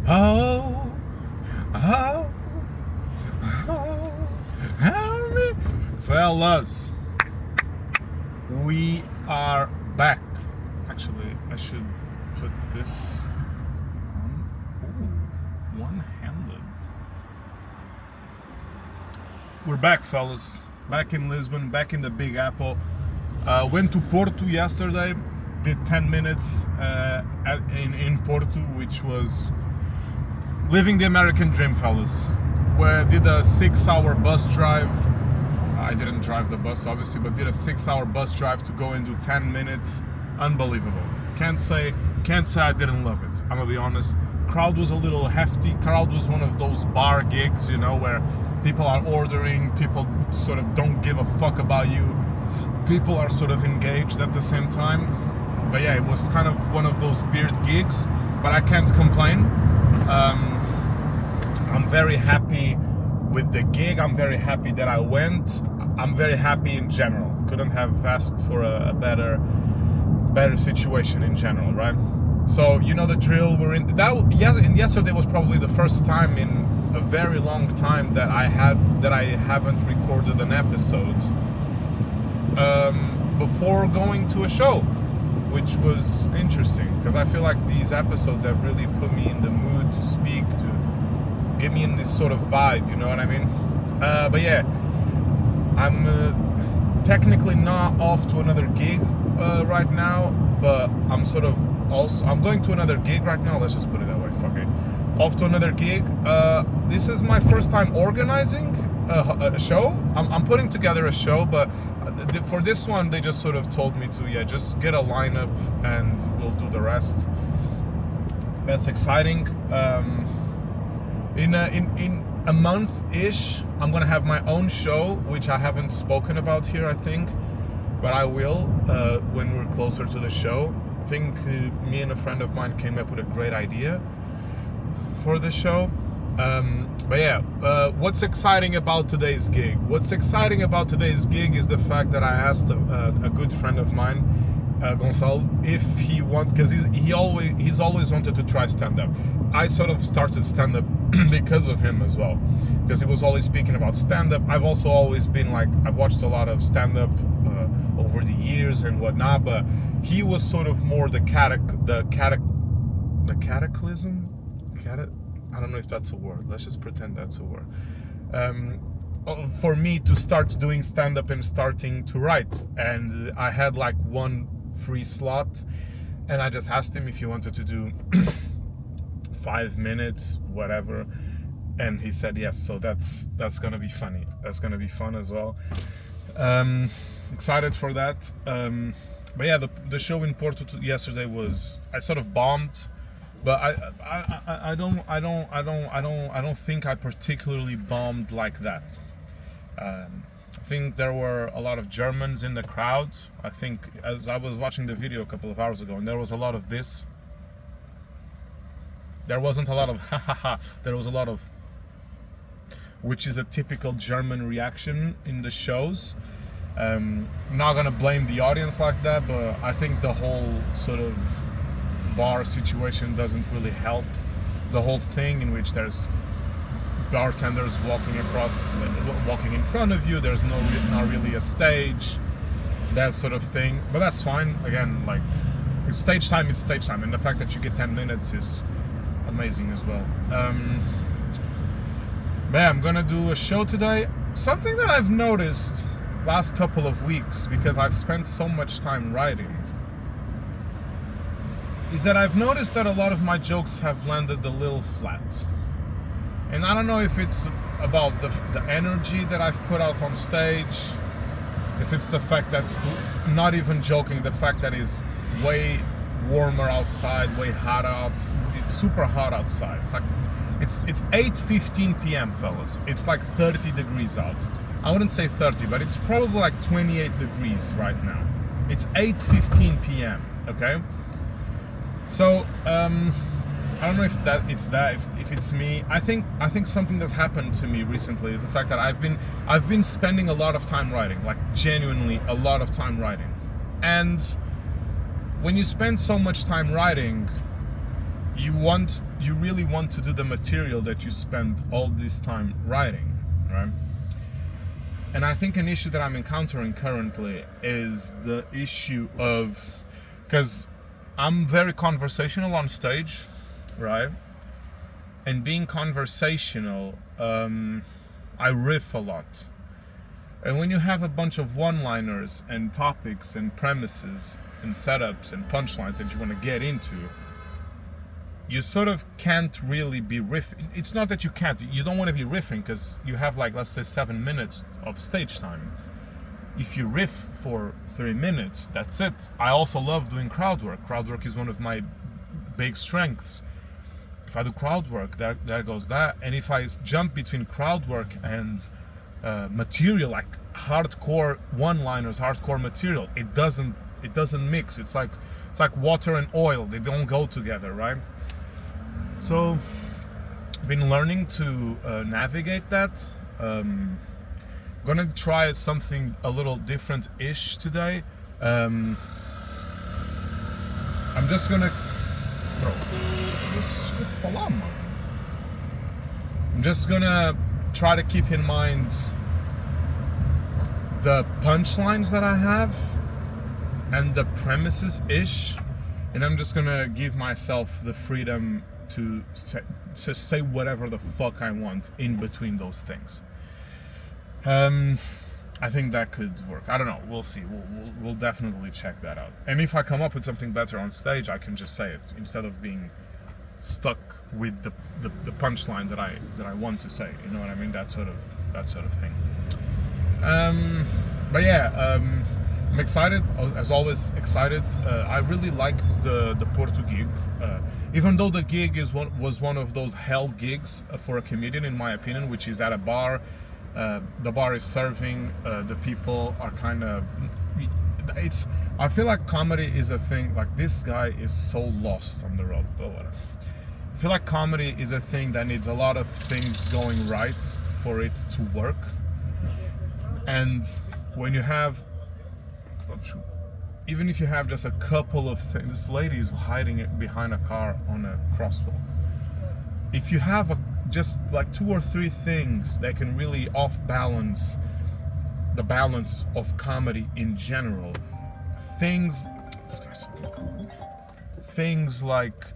Oh, oh, oh, help me. Fellas, we are back. Actually, I should put this on. Ooh, one-handed. We're back, fellas. Back in Lisbon, back in the Big Apple. Went to Porto yesterday. Did 10 minutes in Porto, which was living the American dream, fellas. Where did a 6-hour bus drive. I didn't drive the bus, obviously, but did a 6-hour bus drive to go and do 10 minutes. Unbelievable. Can't say I didn't love it. I'm gonna be honest. Crowd was a little hefty. Crowd was one of those bar gigs, you know, where people are ordering, people sort of don't give a fuck about you. People are sort of engaged at the same time. But yeah, it was kind of one of those weird gigs, but I can't complain. I'm very happy with the gig. I'm very happy that I went. I'm very happy in general. Couldn't have asked for a better situation in general, right? So you know the drill. We're in that. Yesterday was probably the first time in a very long time that I haven't recorded an episode before going to a show, which was interesting because I feel like these episodes have really put me in the mood to speak, to get me in this sort of vibe, you know what I mean? But yeah, I'm technically not off to another gig right now, but I'm going to another gig right now. Let's just put it that way. Fuck it. Off to another gig. This is my first time organizing a show. I'm putting together a show, but for this one they just sort of told me to just get a lineup and we'll do the rest. That's exciting. In a month-ish, I'm gonna have my own show, which I haven't spoken about here, I think, but I will when we're closer to the show. I think me and a friend of mine came up with a great idea for the show. But yeah, what's exciting about today's gig? What's exciting about today's gig is the fact that I asked a good friend of mine, Gonçalo, if he because he's always wanted to try stand-up. I sort of started stand-up because of him as well, because he was always speaking about stand-up. I've also always been like, I've watched a lot of stand-up over the years and whatnot, but he was sort of more the cataclysm. I don't know if that's a word. Let's just pretend that's a word. For me to start doing stand-up and starting to write, and I had like one free slot, and I just asked him if he wanted to do 5 minutes, whatever, and he said yes. So that's gonna be funny. That's gonna be fun as well. Excited for that. But yeah, the show in Porto yesterday was, I sort of bombed, but I don't think I particularly bombed like that. I think there were a lot of Germans in the crowd. I think, as I was watching the video a couple of hours ago, and there was a lot of this. There wasn't a lot of ha ha ha. There was a lot of, which is a typical German reaction in the shows. I'm not gonna blame the audience like that, but I think the whole sort of bar situation doesn't really help. The whole thing in which there's bartenders walking in front of you, there's not really a stage, that sort of thing. But that's fine. Again, like, it's stage time, and the fact that you get 10 minutes is amazing as well. But yeah, I'm gonna do a show today. Something that I've noticed last couple of weeks, because I've spent so much time writing, is that I've noticed that a lot of my jokes have landed a little flat. And I don't know if it's about the energy that I've put out on stage, if it's the fact that's not even joking, the fact that it's way warmer outside, way hotter outside. It's super hot outside. It's like it's 8:15 p.m. fellas. It's like 30 degrees out. I wouldn't say 30, but it's probably like 28 degrees right now. It's 8:15 p.m. Okay. So I don't know if it's me. I think something that's happened to me recently is the fact that I've been spending a lot of time writing, like genuinely a lot of time writing. And when you spend so much time writing, you really want to do the material that you spent all this time writing, right? And I think an issue that I'm encountering currently is the issue of, because I'm very conversational on stage, right? And being conversational, I riff a lot. And when you have a bunch of one-liners and topics and premises and setups and punchlines that you want to get into, you sort of can't really be riffing. It's not that you can't, you don't want to be riffing because you have, like, let's say 7 minutes of stage time. If you riff for 3 minutes, that's it. I also love doing crowd work. Crowd work is one of my big strengths. If I do crowd work, there goes that. And if I jump between crowd work and material, like hardcore one-liners, hardcore material, it doesn't mix. It's like water and oil. They don't go together, right? So I've been learning to navigate that. Gonna try something a little different-ish today. I'm just gonna, bro, I'm just gonna try to keep in mind the punchlines that I have and the premises-ish, and I'm just gonna give myself the freedom to say whatever the fuck I want in between those things. I think that could work. I don't know. We'll see. We'll definitely check that out. And if I come up with something better on stage, I can just say it instead of being stuck with the punchline that I want to say. You know what I mean? That sort of thing. But yeah, I'm excited. As always, excited. I really liked the Porto gig, even though the gig was one of those hell gigs for a comedian, in my opinion, which is at a bar. The bar is serving. The people are kind of. I feel like comedy is a thing. Like, this guy is so lost on the road. But whatever. I feel like comedy is a thing that needs a lot of things going right for it to work. And when you have, even if you have just a couple of things, this lady is hiding it behind a car on a crosswalk. If you have just like 2 or 3 things that can really off balance the balance of comedy in general, things like,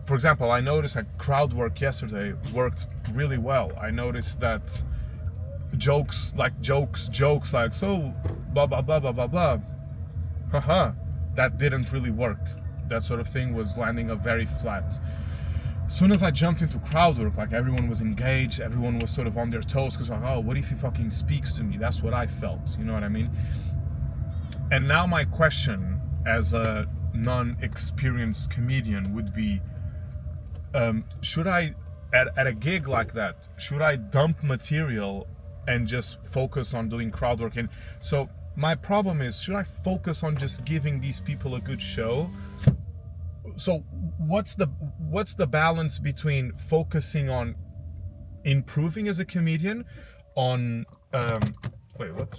for example, I noticed that crowd work yesterday worked really well. I noticed that jokes like, so blah blah blah blah blah blah, haha, that didn't really work. That sort of thing was landing a very flat. As soon as I jumped into crowd work, like, everyone was engaged, everyone was sort of on their toes, because like, oh, what if he fucking speaks to me? That's what I felt, you know what I mean? And now my question as a non-experienced comedian would be, should I, at a gig like that, should I dump material and just focus on doing crowd work? And so my problem is, should I focus on just giving these people a good show? So what's the balance between focusing on improving as a comedian, on wait, what?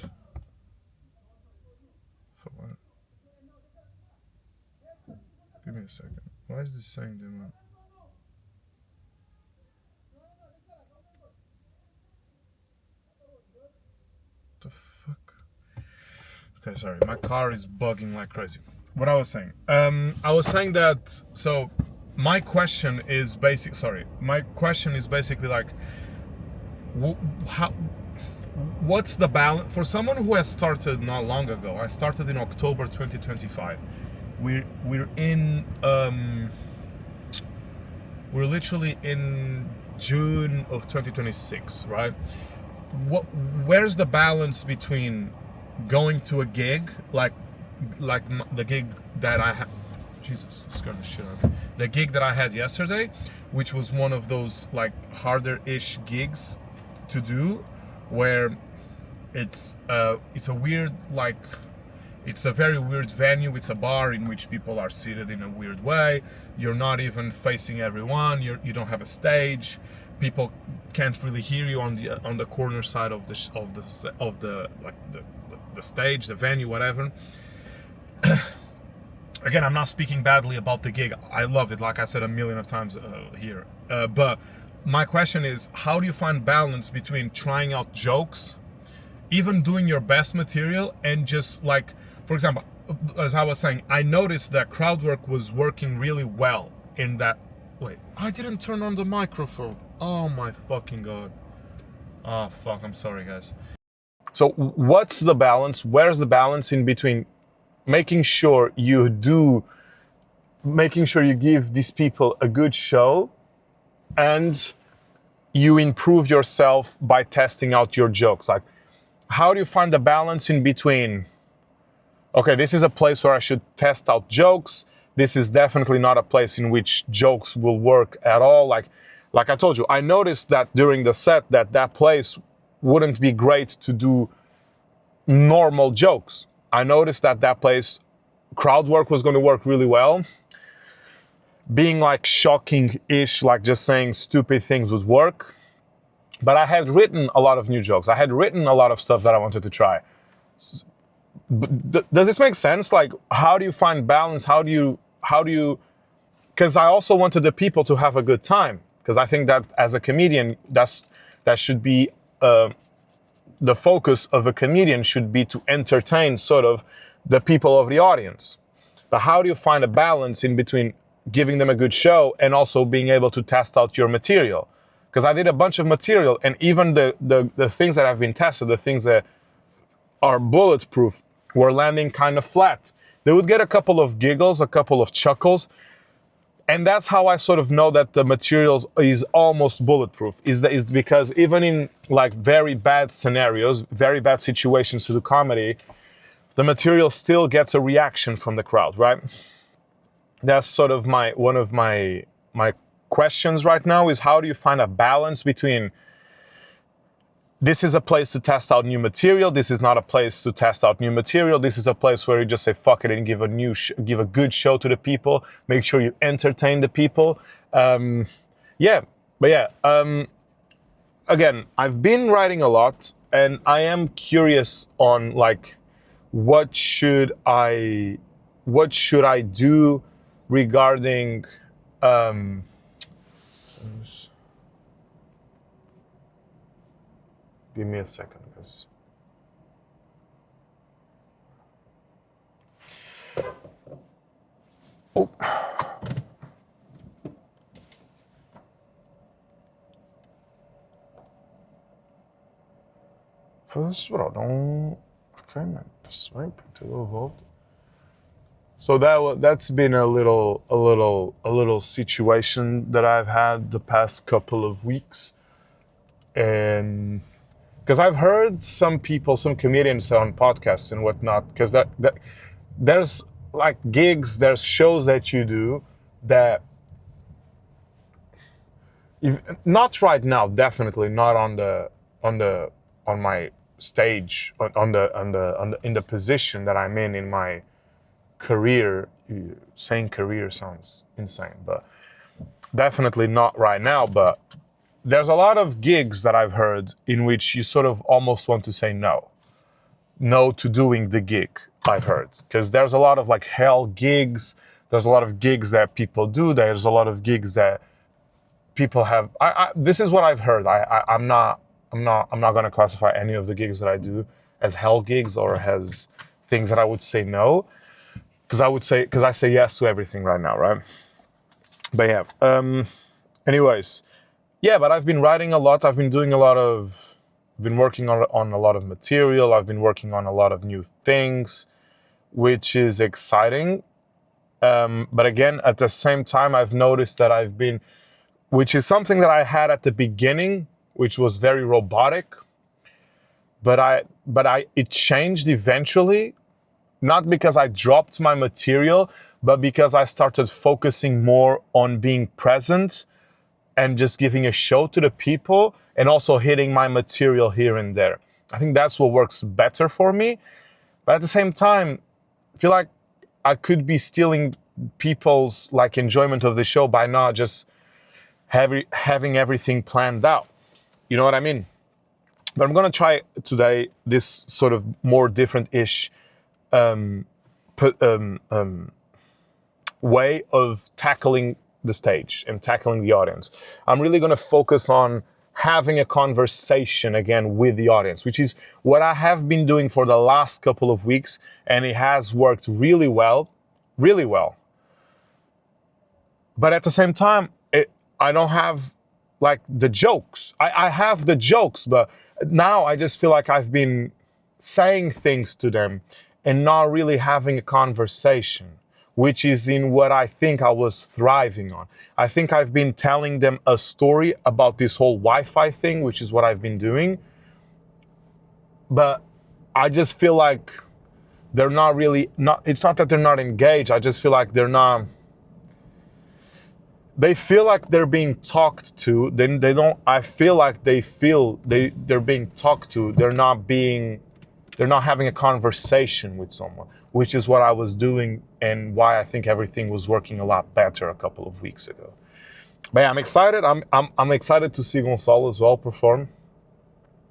Give me a second. Why is this saying that? The fuck? Okay, sorry, my car is bugging like crazy. What I was saying, that, so my question is basically like, what's the balance for someone who has started not long ago? I started in October 2025. We're literally in June of 2026, right? Where's the balance between going to a gig like the gig that I had? Jesus, scared the shit out of me. The gig that I had yesterday, which was one of those like harder-ish gigs to do, where it's a weird, like, it's a very weird venue. It's a bar in which people are seated in a weird way. You're not even facing everyone. You don't have a stage. People can't really hear you on the corner side of the stage, the venue, whatever. again, I'm not speaking badly about the gig. I love it, like I said a million of times here. But my question is, how do you find balance between trying out jokes, even doing your best material, and just like, for example, as I was saying, I noticed that crowd work was working really well in that. Wait, I didn't turn on the microphone. Oh my fucking God. Oh fuck, I'm sorry guys. So what's the balance? Where's the balance in between making sure you give these people a good show and you improve yourself by testing out your jokes? Like, how do you find the balance in between, okay, this is a place where I should test out jokes. This is definitely not a place in which jokes will work at all. Like I told you, I noticed that during the set that place wouldn't be great to do normal jokes. I noticed that place, crowd work was going to work really well. Being like shocking-ish, like just saying stupid things would work. But I had written a lot of new jokes. I had written a lot of stuff that I wanted to try. Does this make sense? Like, how do you find balance? How do you, because I also wanted the people to have a good time. Because I think that as a comedian, that should be, the focus of a comedian should be to entertain sort of the people of the audience. But how do you find a balance in between giving them a good show and also being able to test out your material? Because I did a bunch of material, and even the things that have been tested, the things that are bulletproof, were landing kind of flat. They would get a couple of giggles, a couple of chuckles, and that's how I sort of know that the materials is almost bulletproof, is because even in like very bad scenarios, very bad situations to do comedy, the material still gets a reaction from the crowd, right? That's sort of one of my questions right now, is how do you find a balance between, this is a place to test out new material, this is not a place to test out new material, this is a place where you just say fuck it and give a good show to the people, make sure you entertain the people. Again, I've been writing a lot, and I am curious on like, what should I do regarding give me a second, guys. Oh. Först bra, okay, man. Swipe to vote. So that's been a little situation that I've had the past couple of weeks, and because I've heard some comedians on podcasts and whatnot, because that there's like gigs, there's shows that you do that, not right now, definitely not on my stage, in the position that I'm in my career. Saying career sounds insane, but definitely not right now. But there's a lot of gigs that I've heard in which you sort of almost want to say no to doing the gig, I've heard. Because there's a lot of like hell gigs, there's a lot of gigs that people do, there's a lot of gigs that people have. This is what I've heard. I'm not going to classify any of the gigs that I do as hell gigs or as things that I would say no, because I say yes to everything right now, right? But yeah, anyways. Yeah, but I've been writing a lot. I've been working on a lot of material. I've been working on a lot of new things, which is exciting. But again, at the same time, I've noticed that which is something that I had at the beginning, which was very robotic. But it changed eventually, not because I dropped my material, but because I started focusing more on being present and just giving a show to the people, and also hitting my material here and there. I think that's what works better for me. But at the same time, I feel like I could be stealing people's like enjoyment of the show by not just having everything planned out. You know what I mean? But I'm gonna try today this sort of more different-ish way of tackling the stage and tackling the audience. I'm really going to focus on having a conversation again with the audience, which is what I have been doing for the last couple of weeks, and it has worked really well, really well. But at the same time, I don't have like the jokes. I have the jokes, but now I just feel like I've been saying things to them and not really having a conversation, which is in what I think I was thriving on. I think I've been telling them a story about this whole Wi-Fi thing, which is what I've been doing. But I just feel like they're not really, it's not that they're not engaged. I just feel like they feel like they're being talked to. Then I feel like they're being talked to. They're not having a conversation with someone, which is what I was doing and why I think everything was working a lot better a couple of weeks ago. But yeah, I'm excited. I'm excited to see Gonçalo as well perform.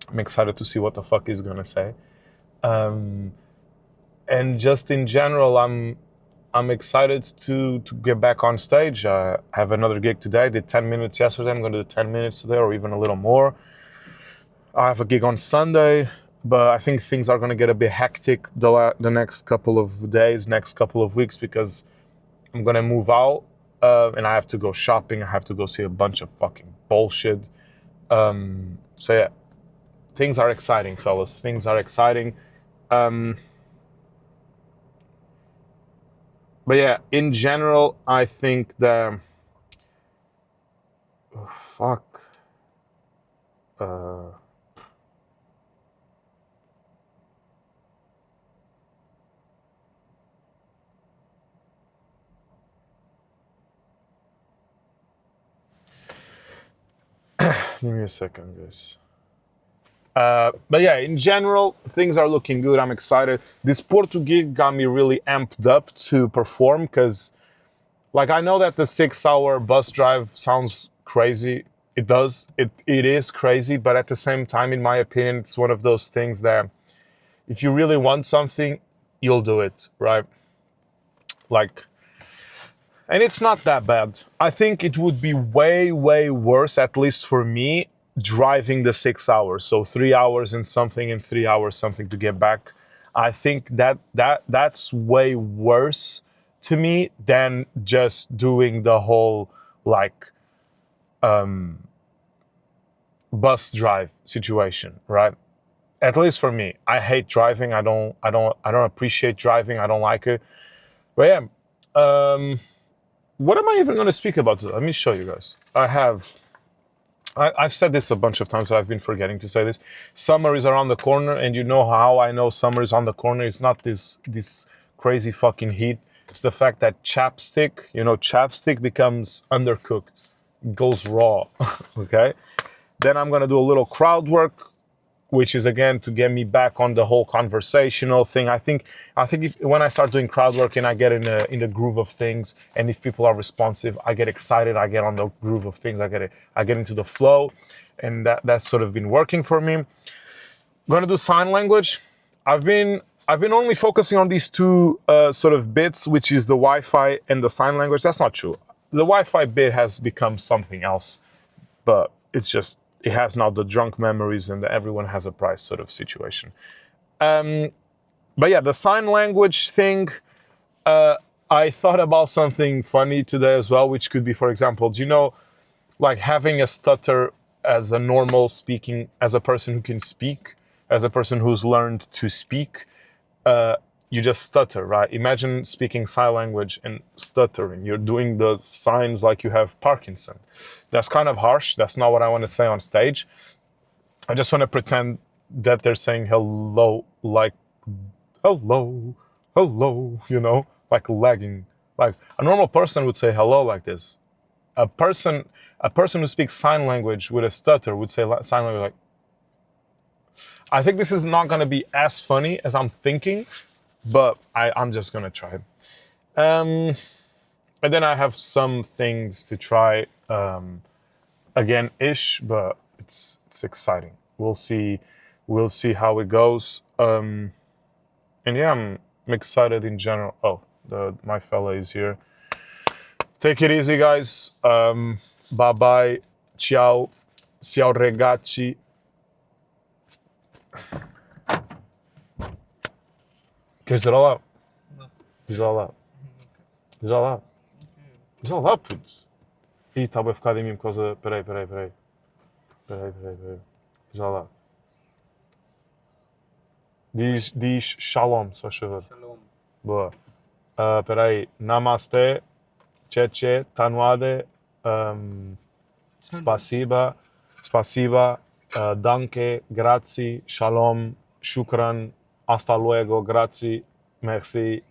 I'm excited to see what the fuck he's gonna say. And just in general, I'm excited to get back on stage. I have another gig today. I did 10 minutes yesterday. I'm gonna do 10 minutes today or even a little more. I have a gig on Sunday. But I think things are going to get a bit hectic the next couple of days, next couple of weeks, because I'm going to move out and I have to go shopping. I have to go see a bunch of fucking bullshit. So yeah, things are exciting, fellas. Things are exciting. But yeah, in general, I think the... Oh, fuck. Give me a second, guys. But yeah, in general, things are looking good. I'm excited. This Porto gig got me really amped up to perform because, like, I know that the 6-hour bus drive sounds crazy. It does. It is crazy, but at the same time, in my opinion, it's one of those things that if you really want something, you'll do it, right? Like... And it's not that bad. I think it would be way, way worse, at least for me, driving the 6 hours. So 3 hours and something and 3 hours something to get back. I think that's way worse to me than just doing the whole like bus drive situation, right? At least for me. I hate driving. I don't appreciate driving. I don't like it. But yeah. What am I even going to speak about today? Let me show you guys. I've said this a bunch of times, but I've been forgetting to say this. Summer is around the corner, and you know how I know summer is on the corner. It's not this crazy fucking heat. It's the fact that chapstick becomes undercooked. It goes raw, okay? Then I'm going to do a little crowd work, which is again to get me back on the whole conversational thing. I think when I start doing crowd work and I get in the groove of things, and if people are responsive, I get excited. I get on the groove of things. I get into the flow, and that's sort of been working for me. I'm gonna do sign language. I've been only focusing on these two sort of bits, which is the Wi-Fi and the sign language. That's not true. The Wi-Fi bit has become something else, but it has now the drunk memories and the everyone has a price sort of situation. But yeah, the sign language thing, I thought about something funny today as well, which could be, for example, do you know, like having a stutter as a normal speaking, as a person who can speak, as a person who's learned to speak, you just stutter, right? Imagine speaking sign language and stuttering. You're doing the signs like you have Parkinson. That's kind of harsh. That's not what I want to say on stage. I just want to pretend that they're saying hello, like hello, like lagging. Like a normal person would say hello like this. A person who speaks sign language with a stutter would say sign language like. I think this is not going to be as funny as I'm thinking, but I'm just going to try. And then I have some things to try again-ish, but it's exciting. We'll see how it goes. And yeah, I'm excited in general. Oh, my fella is here. Take it easy, guys. Bye bye. Ciao. Ciao, ragazzi. Queres dizer olá? Não. Diz lá. Diz lá. Diz lá, puto. Ih, estava a ficar em mim por causa... Peraí. Diz lá. Diz shalom, só favor. Shalom. Boa. Peraí. Namaste. Cheche. Tanuade. Spasiba. Danke. Grazie. Shalom. Shukran. Hasta luego. Grazie. Merci.